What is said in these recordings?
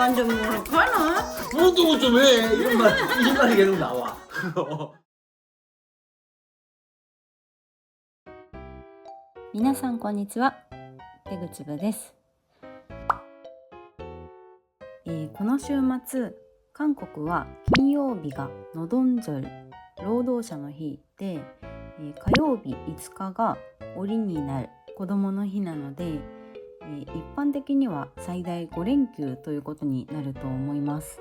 시간 좀 가나? 뭐도 좀 해. 이런 말이 계속 나와. 皆さんこんにちは、出口部です。この週末、韓国は金曜日がノドンジョル労働者の日で、火曜日5日が折になる子どもの日なので、一般的には最大5連休ということになると思います。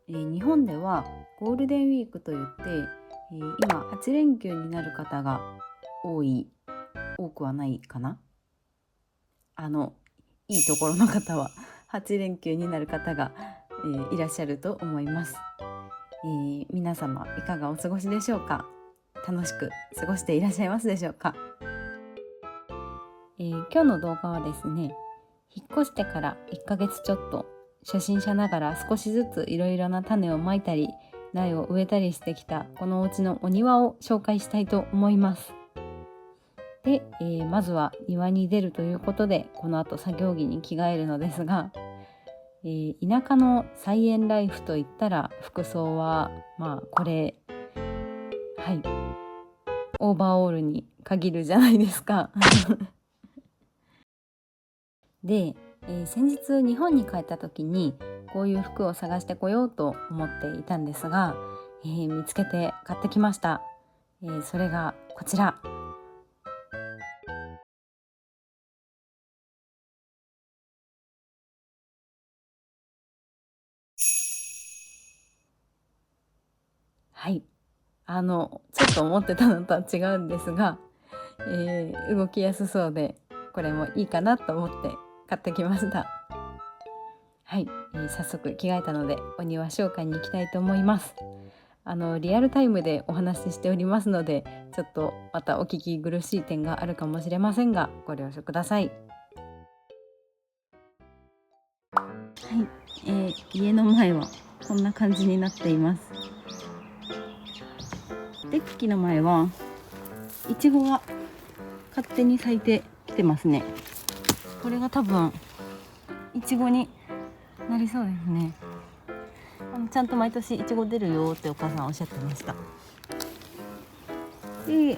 日本ではゴールデンウィークといって、今8連休になる方が多くはないかな。いいところの方は8連休になる方が、いらっしゃると思います。皆様いかがお過ごしでしょうか。楽しく過ごしていらっしゃいますでしょうか。今日の動画はですね、引っ越してから1ヶ月ちょっと初心者ながら少しずついろいろな種をまいたり苗を植えたりしてきたこのお家のお庭を紹介したいと思います。で、まずは庭に出るということでこの後作業着に着替えるのですが、田舎の菜園ライフといったら服装はこれオーバーオールに限るじゃないですかで、先日日本に帰った時にこういう服を探してこようと思っていたんですが、見つけて買ってきました。それがこちら。ちょっと思ってたのとは違うんですが、動きやすそうでこれもいいかなと思って買ってきました。早速着替えたのでお庭紹介に行きたいと思います。リアルタイムでお話ししておりますのでちょっとまたお聞き苦しい点があるかもしれませんがご了承ください。家の前はこんな感じになっています。デッキの前はイチゴが勝手に咲いてきてますね。これが多分イチゴになりそうですね。ちゃんと毎年イチゴ出るよってお母さんおっしゃってました。で、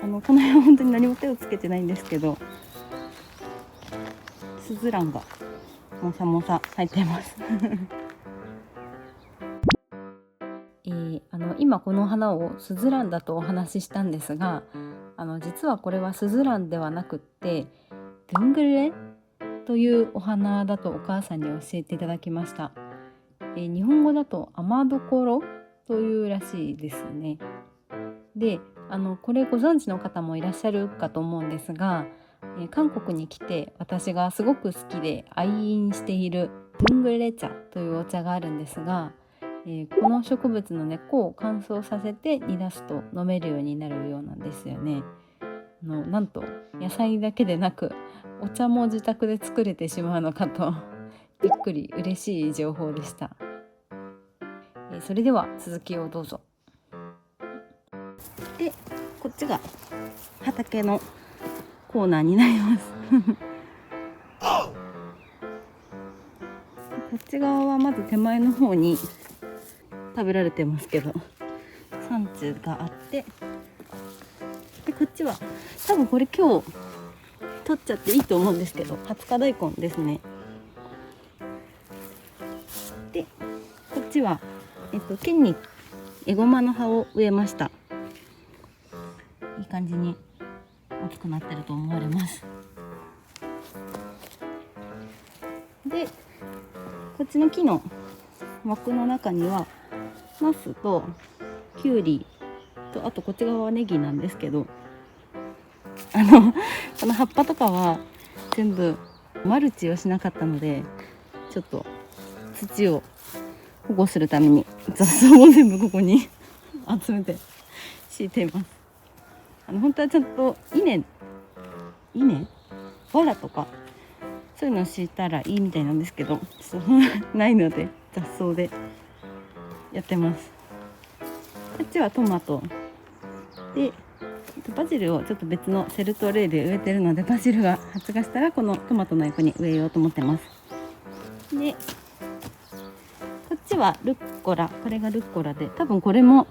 この辺は本当に何も手をつけてないんですけど、スズランがもさもさ咲いてます今この花をスズランだとお話ししたんですが、実はこれはスズランではなくってドゥングレというお花だとお母さんに教えていただきました。日本語だとアマドコロというらしいですね。で、これご存知の方もいらっしゃるかと思うんですが、韓国に来て私がすごく好きで愛飲しているドゥングレ茶というお茶があるんですが、この植物の根っこを乾燥させて煮出すと飲めるようになるようなんですよね。なんと野菜だけでなくお茶も自宅で作れてしまうのかとびっくり嬉しい情報でした。それでは続きをどうぞ。で、こっちが畑のコーナーになりますこっち側はまず手前の方に食べられてますけどサンチュがあって、でこっちは多分これ今日取っちゃっていいと思うんですけど20日大根ですね。でこっちは剣にエゴマの葉を植えました。いい感じに大きくなってると思われます。でこっちの木の枠の中にはナスとキュウリとあとこっち側はネギなんですけど、この葉っぱとかは全部マルチをしなかったのでちょっと土を保護するために雑草を全部ここに集めて敷いています。本当はちゃんと稲わらとかそういうのを敷いたらいいみたいなんですけどないので雑草でやってます。こっちはトマトでバジルをちょっと別のセルトレイで植えてるのでバジルが発芽したらこのトマトの横に植えようと思ってます。でちはルッコラ、これがルッコラで、多分これも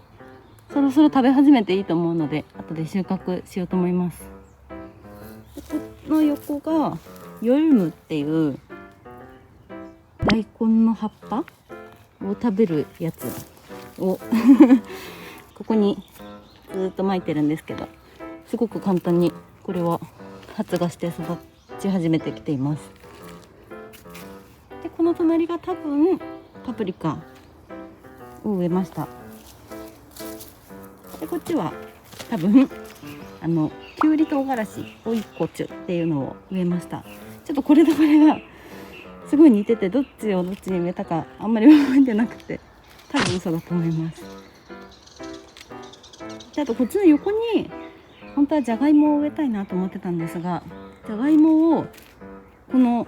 そろそろ食べ始めていいと思うので、後で収穫しようと思います。でこの横がヨルムっていう大根の葉っぱを食べるやつをここにずっと巻いてるんですけど、すごく簡単にこれは発芽して育ち始めてきています。でこの隣が多分パプリカを植えました。でこっちは多分きゅうり唐辛子オイコチュっていうのを植えました。ちょっとこれとこれがすごい似てて、どっちをどっちに植えたかあんまり覚えてなくて、多分嘘だと思います。であとこっちの横に本当はじゃがいもを植えたいなと思ってたんですが、じゃがいもをこの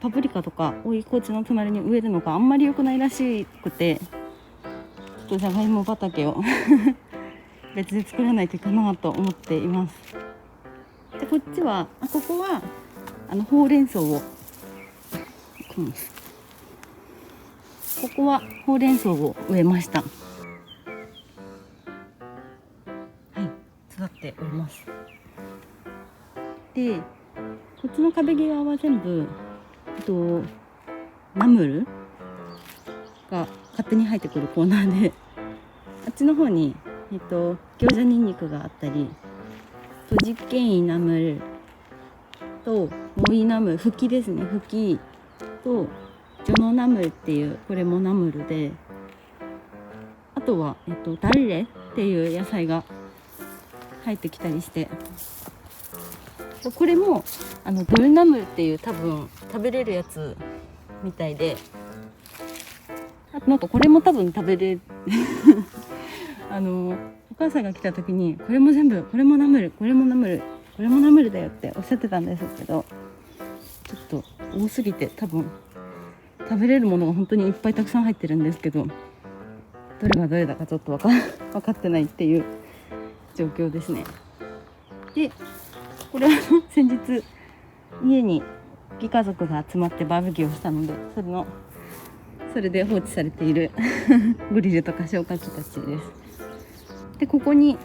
パプリカとかオイコチュの隣に植えるのがあんまり良くないらしくて、ちょっとじゃがいも畑を別で作らないといけないなと思っています。でこっちはここはほうれん草を、ここはほうれん草を植えました。はい、育っております。でこっちの壁際は全部ナムルが勝手に生えてくるコーナーで、あっちの方に餃子ニンニクがあったり、実験イナムルとモイナムル、フキですね、フキとジョノナムルっていう、これもナムルで、あとはダルレっていう野菜が入ってきたりして、これもドルナムルっていう多分食べれるやつみたいで、あとなんかこれも多分食べれるお母さんが来た時にこれも全部、これもナムル、これもナムル、これもナムルだよっておっしゃってたんですけど、ちょっと多すぎて多分食べれるものが本当にいっぱいたくさん入ってるんですけど、どれがどれだかちょっと分かってないっていう状況ですね。でこれ先日家に義家族が集まってバーベキューをしたので、それで放置されているグリルとか消火器たちです。でここに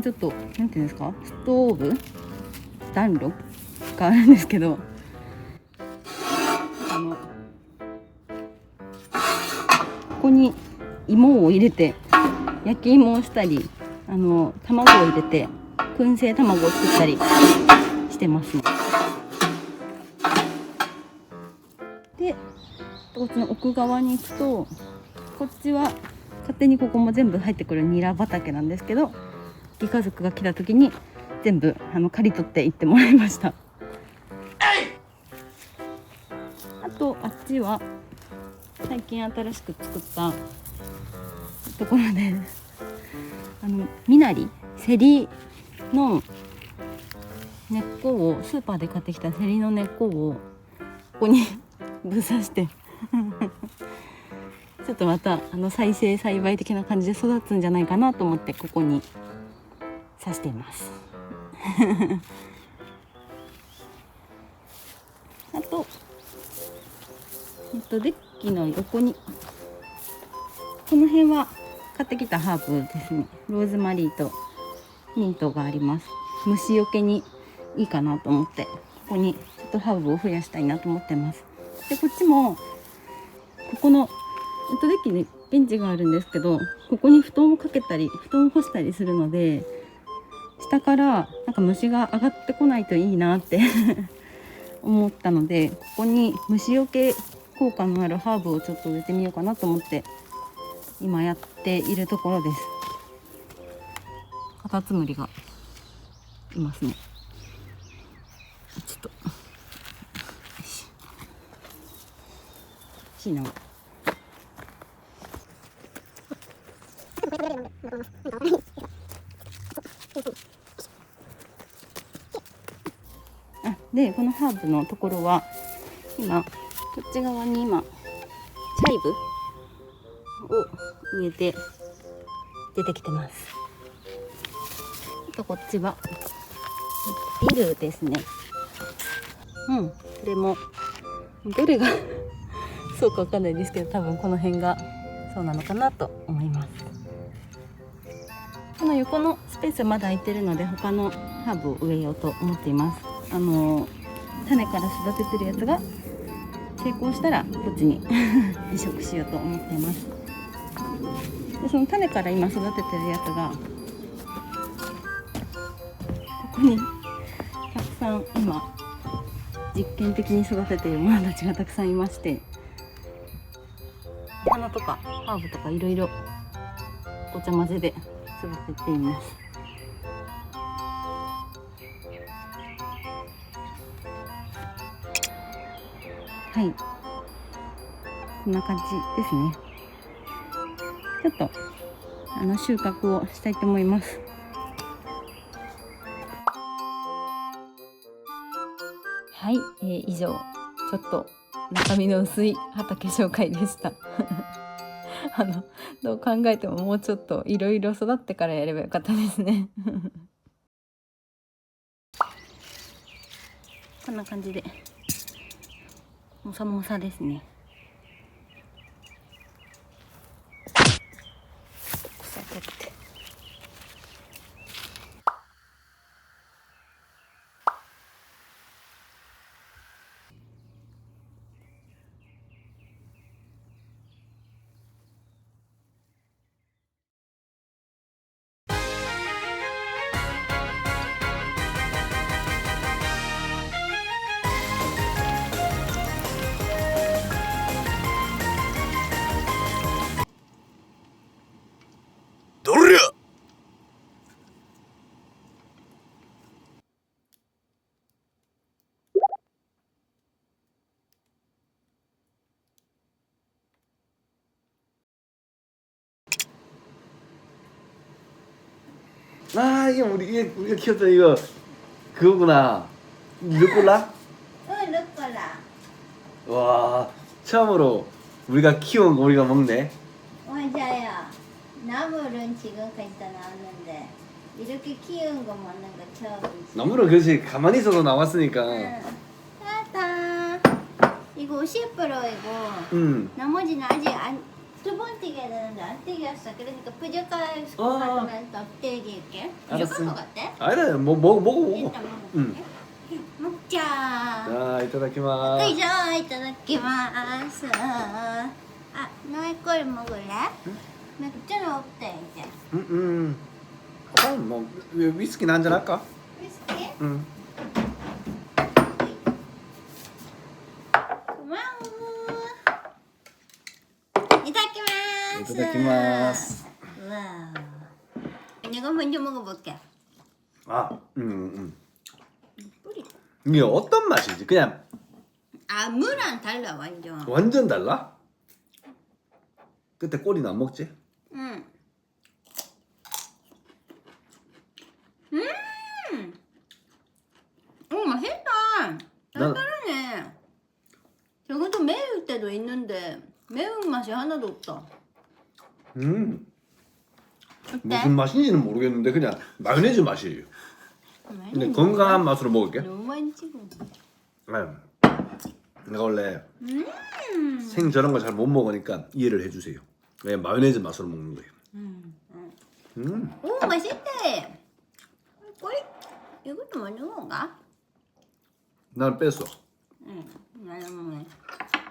ちょっとなんていうんですか、ストーブ暖炉があるんですけど、ここに芋を入れて焼き芋をしたり、卵を入れて燻製卵を作ったりしてますね。でこっちの奥側に行くと、こっちは勝手にここも全部入ってくるニラ畑なんですけど、義家族が来た時に全部刈り取っていってもらいました。あとあっちは最近新しく作ったところで、ミナリ、セリの根っこを、スーパーで買ってきたセリの根っこをここにぶっ刺してちょっとまた再生栽培的な感じで育つんじゃないかなと思ってここに刺していますあとデッキの横にこの辺は買ってきたハーブですね。ローズマリーとミントがあります。虫よけにいいかなと思って、ここにちょっとハーブを増やしたいなと思ってます。でこっちもここのデッキにベンチがあるんですけど、ここに布団をかけたり布団を干したりするので、下からなんか虫が上がってこないといいなって思ったので、ここに虫よけ効果のあるハーブをちょっと植えてみようかなと思って今やっているところです。カタツムリがいますね。ちょっとしいな。でこのハーブのところは今こっち側にチャイブを植えて出てきてます。あとこっちはディルですね。これもどれがそうかわかんないですけど、多分この辺がそうなのかなと思います。この横のスペースまだ空いてるので他のハーブを植えようと思っています。種から育ててるやつが成功したらこっちに移植しようと思っています。でその種から今育ててるやつがここにたくさん今実験的に育てているものたちがたくさんいまして、花とかハーブとかいろいろごちゃ混ぜで育てています。はい、こんな感じですね。ちょっと収穫をしたいと思います。はい、以上ちょっと中身の薄い畑紹介でしたどう考えてももうちょっといろいろ育ってからやればよかったですねこんな感じでもさもさですね。草取ってどりゃ。아, 이게 우리가 키웠던 이거 그거구나. 루꼴라? 응, 루꼴라. 와, 처음으로 우리가 키운 거 우리가 먹네. 맞아요. 나물은 지금까지 다 나왔는데 이렇게 키운 거 먹는 거 처음이지. 나물은 그렇지 가만히 있어도 나왔으니까. 응. 따다. 이거 50%이고 응. 나머지는 아직 두 번 튀겨야 되는데 안 튀겼어. 그러니까 부족할 것 같으면 더 튀길게. 부족한 것 같아? 아니다, 뭐 먹어. 일단 먹어볼게. 응. 먹자. 자, 이따다키마스. 그죠? 이따다키마스. 아, 너의 걸 먹을래? 맥주는 없대 이제. 응. 그럼 뭐 위스키나 한잔 할까? 위스키? 응. 고마워. 이따다키마스. 이따다키마스. 와. 내가 먼저 먹어볼게. 아, 뿌리. 이게 어떤 맛이지? 그냥 아, 무랑 달라 완전. 완전 달라? 그때 꼬리는 안 먹지? 응. 오, 맛있다. 난- 다르네. 저것도 매울 때도 있는데 매운 맛이 하나도 없다. 어때? 무슨 맛인지는 모르겠는데 그냥 마요네즈 맛이에요. 근데 건강한 맛으로 먹을게. 너무 많이 찍어. 아유, 내가 원래 생 저런 거 잘 못 먹으니까 이해를 해주세요. 그냥 마요네즈 맛으로 먹는 거예요. 오, 맛있대. 꼬리 이것도 먹는 건가? 나는 뺐어. 응, 나는 먹네.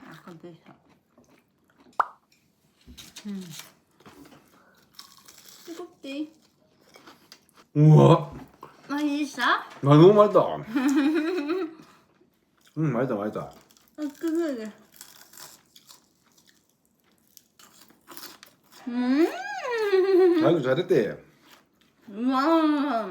아까 뺐어. 뜨겁지? 우와, 맛있어? 너무 맛있다. 맛있다. 그거. 아이고 잘했대. 와.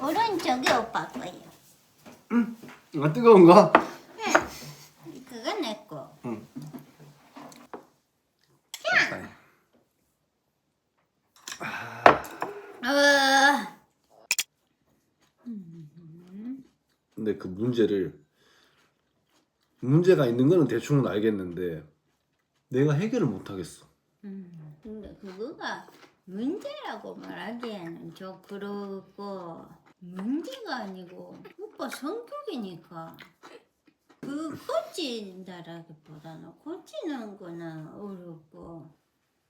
오른쪽이 오빠 거예요. 아 뜨거운가? 그건 내 거. 응. 근데 그 문제가 있는 거는 대충은 알겠는데 내가 해결을 못 하겠어. 근데 그거가 문제라고 말하기에는 좀 그렇고 문제가 아니고 오빠 성격이니까 그 고친다라기보다는 고치는 거는 어렵고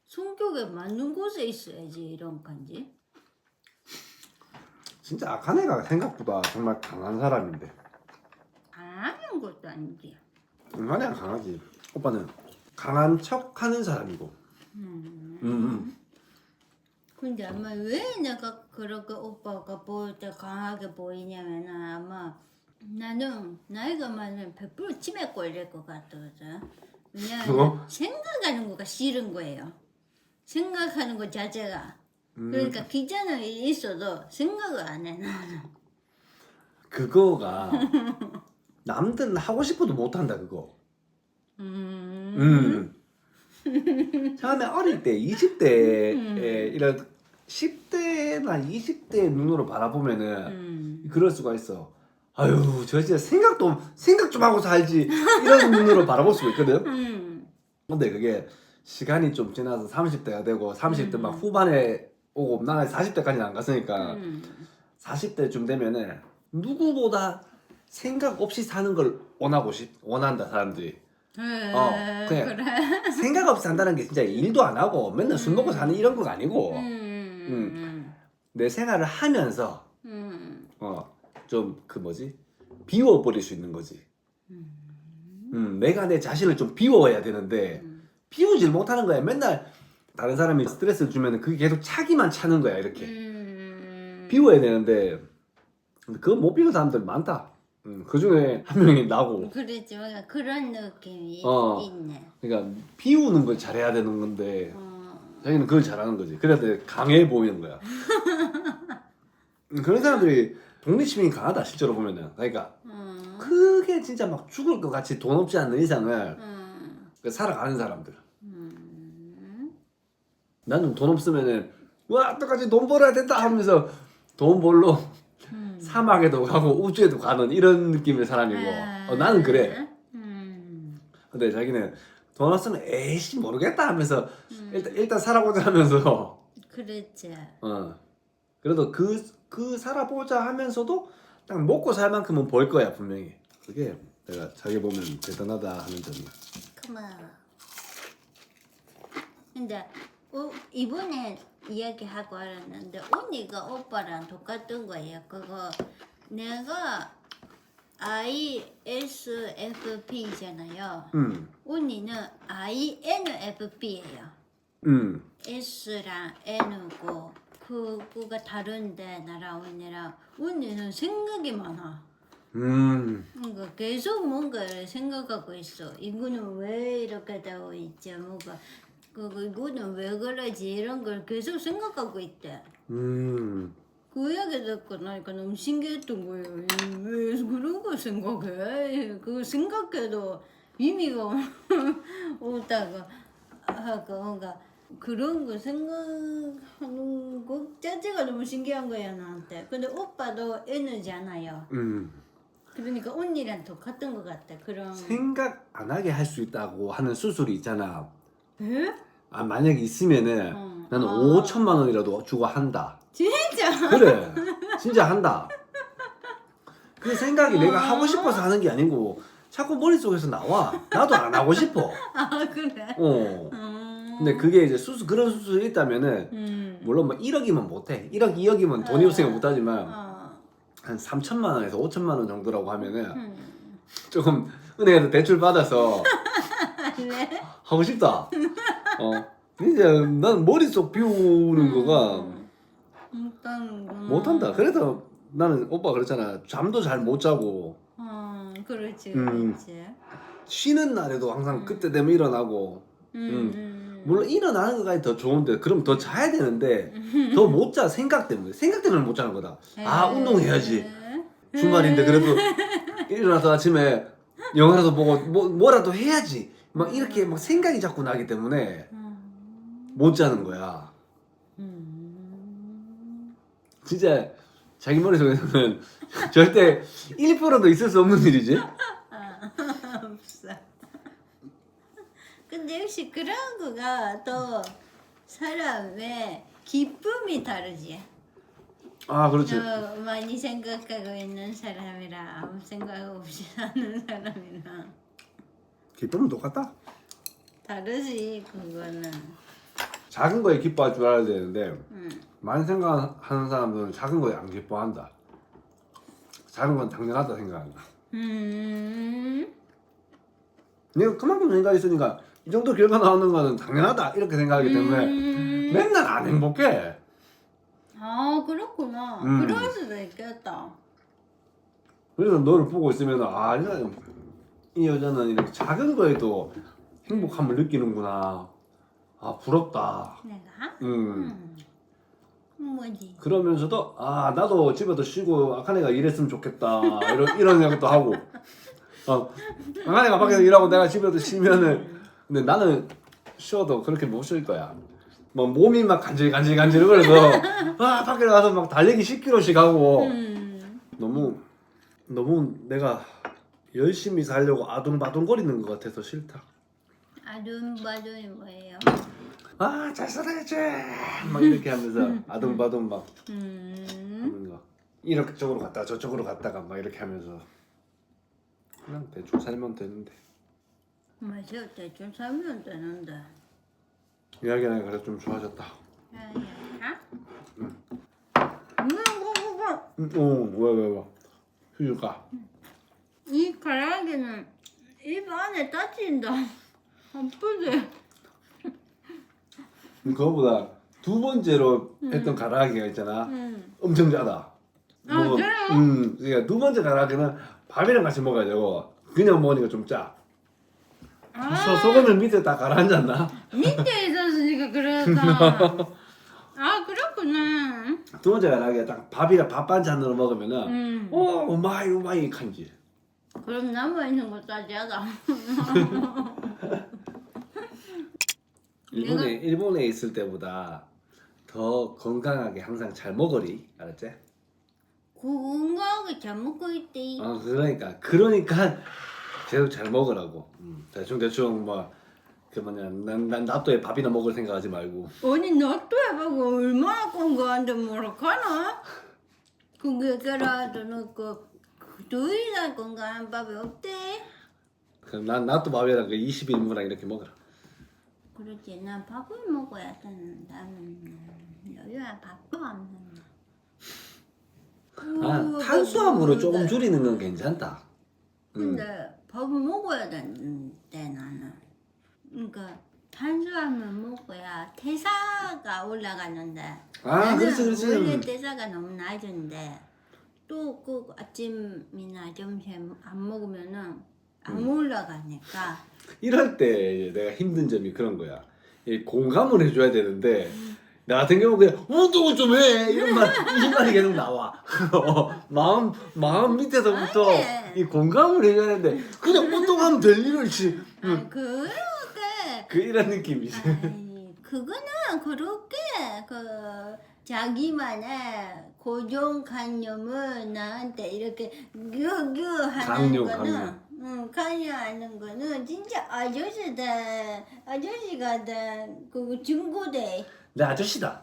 성격에 맞는 곳에 있어야지 이런感じ. 진짜 악한 애가 생각보다 정말 강한 사람인데. 강한 것도 아니지. 악한 애가 강하지. 오빠는 강한 척하는 사람이고. 근데 아마 왜 내가 그렇게 오빠가 보일 때 강하게 보이냐면은 아마 나는 나이가 많으면 100% 치매 걸릴 것 같거든. 왜냐면 생각하는 거가 싫은 거예요. 생각하는 것 자체가. 그러니까 귀찮은 일이 있어도 생각을 안 해 나는. 그거가 남들은 하고 싶어도 못한다 그거. 처음에 어릴 때 20대에 이런 10대나 20대 눈으로 바라보면은 그럴 수가 있어. 아유 저 진짜 생각 좀 하고 살지 이런 눈으로 바라볼 수가 있거든. 근데 그게 시간이 좀 지나서 30대가 되고 30대 막 후반에 오고 나는 40대까지는 안 갔으니까 40대쯤 되면은 누구보다 생각 없이 사는 걸 원한다 사람들이. 그냥 그래. 생각 없이 산다는 게 진짜 일도 안 하고 맨날 술 먹고 사는 이런 거가 아니고 내 생활을 하면서 좀 그 뭐지 비워버릴 수 있는 거지. 내가 내 자신을 좀 비워야 되는데 비우질 못하는 거야. 맨날 다른 사람이 스트레스를 주면 그게 계속 차기만 차는 거야 이렇게. 비워야 되는데 그거 못 비우는 사람들 많다. 그 중에 한 명이 나고. 그렇지, 뭔가 그런 느낌이 있네. 그러니까 비우는 걸 잘해야 되는 건데 자기는 그걸 잘하는 거지. 그래야 돼 강해 보이는 거야. 그런 사람들이 독립심이 강하다 실제로 보면은. 그러니까 그게 진짜 막 죽을 것 같이 돈 없지 않는 이상을 살아가는 사람들. 나는 돈 없으면은 와 똑같이 돈 벌어야 된다 하면서 돈 벌러 사막에도 가고 우주에도 가는 이런 느낌의 사람이고 나는 그래. 근데 자기는 돈 없으면 에이씨 모르겠다 하면서 일단 살아보자 하면서 그렇지. 그래도 그 살아보자 하면서도 딱 먹고 살 만큼은 벌 거야 분명히. 그게 내가 자기 보면 대단하다 하는 점이야. 고마워. 근데 이번에 이야기하고 알았는데 언니가 오빠랑 똑같은 거예요. 그거 내가 ISFP잖아요. 언니는 INFP예요. S랑 N고 그거가 다른데 나랑 언니는 생각이 많아. 그러니까 계속 뭔가를 생각하고 있어. 이거는 왜 이렇게 되어 있지? 뭐가 이거는 왜 그러지? 이런 걸 계속 생각하고 있대. 그 이야기 듣고 나니까 너무 신기했던 거예요. 왜 그런 걸 생각해? 그 생각해도 의미가 없다고 하고 뭔가 그런 거 생각하는 것 자체가 너무 신기한 거야 나한테. 근데 오빠도 N잖아요. 그러니까 언니랑 똑같은 것 같아. 그런 생각 안 하게 할 수 있다고 하는 수술이 있잖아. 에? 만약에 있으면은 나는 5천만 원이라도 주고 한다. 진짜? 그래 진짜 한다. 그 생각이 내가 하고 싶어서 하는 게 아니고 자꾸 머릿속에서 나와. 나도 안 하고 싶어. 그래? 근데 그게 이제 그런 수술이 있다면은 물론 뭐 1억이면 못해. 1억 2억이면 돈이 없으니까 못하지만 한 3천만 원에서 5천만 원 정도라고 하면은 조금 은행에서 대출 받아서 네? 하고 싶다. 이제 난 머릿속 비우는 거가 못한다. 그래서 나는 오빠 그랬잖아. 잠도 잘 못 자고. 그렇지, 그렇지. 쉬는 날에도 항상 그때 되면 일어나고. 물론 일어나는 것까지 더 좋은데 그럼 더 자야 되는데 더 못 자. 생각 때문에 못 자는 거다. 운동해야지. 주말인데 그래도 일어나서 아침에 영화라도 보고 뭐라도 해야지. 막 이렇게 막 생각이 자꾸 나기 때문에 못 자는 거야. 진짜 자기 머릿속에서는 절대 1%도 있을 수 없는 일이지. 없어. 근데 역시 그런 거가 또 사람의 기쁨이 다르지. 아 그렇지. 많이 생각하고 있는 사람이랑 아무 생각 없이 사는 사람이랑 기쁨은 똑같다. 다르지 그거는. 작은 거에 기뻐할 줄 알아야 되는데 응. 많이 생각하는 사람들은 작은 거에 안 기뻐한다. 작은 건 당연하다 생각한다. 내가 그만큼 생각이 있으니까 이 정도 결과 나오는 거는 당연하다 이렇게 생각하기 때문에 맨날 안 행복해. 아 그렇구나. 음. 그럴 수도 있겠다. 그래서 너를 보고 있으면 이 여자는 이렇게 작은 거에도 행복함을 느끼는구나. 아 부럽다. 내가? 뭐지? 그러면서도 아 나도 집에도 쉬고 아카네가 일했으면 좋겠다 이런 생각도 하고 아카네가 밖에서 일하고 내가 집에도 쉬면은 근데 나는 쉬어도 그렇게 못 쉴 거야. 뭐 몸이 막 간질간질 그래서 아 밖에 나가서 막 달리기 10km씩 하고 너무 내가 열심히 살려고 아둥바둥거리는 것 같아서 싫다. 아둔바둔이 뭐예요? 아 잘 살아야지 막 이렇게 하면서 아둥바둥 막 하는 거 이쪽으로 갔다가 저쪽으로 갔다가 막 이렇게 하면서 그냥 대충 살면 되는데 맞아 대충 살면 되는데. 이야기하니까 그래서 좀 좋아졌다. 야야. 왜 휴가 이 가라기는 입 안에 따진다. 아프지? 그거보다 두 번째로 했던 가라아기가 있잖아. 엄청 짜다. 아, 그래요? 그러니까 두 번째 가라아기는 밥이랑 같이 먹어야 되고 그냥 먹으니까 좀 짜. 소금을 밑에 다 가라앉았나? 밑에 있었으니까 그랬다. 아 그렇구나. 두 번째 가라아기가 딱 밥이랑 밥 반찬으로 먹으면은 우마이 간지. 그럼 남아있는 거 짜지하다. 일본에 있을 때보다 더 건강하게 항상 잘 먹으리 알았지? 건강하게 잘 먹고 있대. 그러니까 계속 잘 먹으라고. 대충 난 납도에 밥이나 먹을 생각하지 말고. 아니 놔둬봐고 얼마나 건강한데 뭐라카나? 그게 그래도 너그 더 이상 건강한 밥이 없대. 그럼 난 납도 밥이랑 그 20인분랑 이렇게 먹으라. 그렇지 난 밥을 먹어야 되는 나는 여유야 밥도 안 먹는. 탄수화물을 조금 줄이는 건 괜찮다. 근데 밥을 먹어야 되는데 나는. 그러니까 탄수화물 먹어야 대사가 올라가는데. 나는 그렇지. 원래 대사가 너무 낮은데 또 그 아침이나 점심 안 먹으면은 안 올라가니까. 이럴 때 내가 힘든 점이 그런 거야. 이 공감을 해줘야 되는데 나 같은 경우 그냥 운동을 좀 해 이런 말이 계속 나와. 마음 밑에서부터 아니. 이 공감을 해줘야 되는데 그냥 운동하면 될 일을 지. 그렇게 이런 느낌이지. 아니, 그거는 그렇게 자기만의 고정관념을 나한테 이렇게 하는 거는 강요하는 거는 진짜 아저씨가 그 증거돼. 내 아저씨다.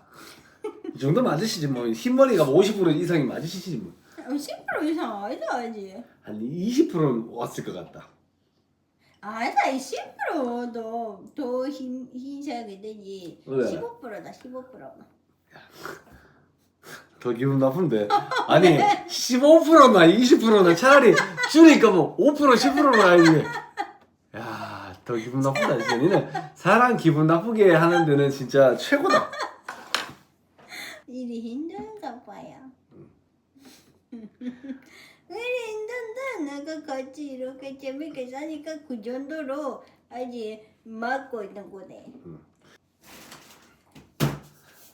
이 정도면 아저씨지 뭐 흰머리가 50% 이상이면 아저씨지 뭐. 10% 이상 아니다 아직. 한 20%는 왔을 것 같다. 아니다 10%도 더 흰색이 되지. 그래. 15%다 15%. 더 기분 나쁜데. 아니 15%나 20%나 차라리 주니까 뭐 5% 10%로 가야지. 야, 더 기분 나쁘다 진짜. 니는 사람 기분 나쁘게 하는 데는 진짜 최고다. 일이 힘든가 봐요. 일이 힘든데 내가 같이 이렇게 재밌게 사니까 그 정도로 아직 맞고 있는 거네.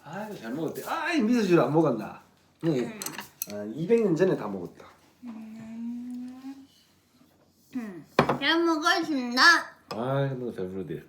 아이고 잘 먹었대. 아이 미소줄 안 먹었나? 200년 전에 다 먹었다. 잘 먹었습니다. 아이 너 배부르대.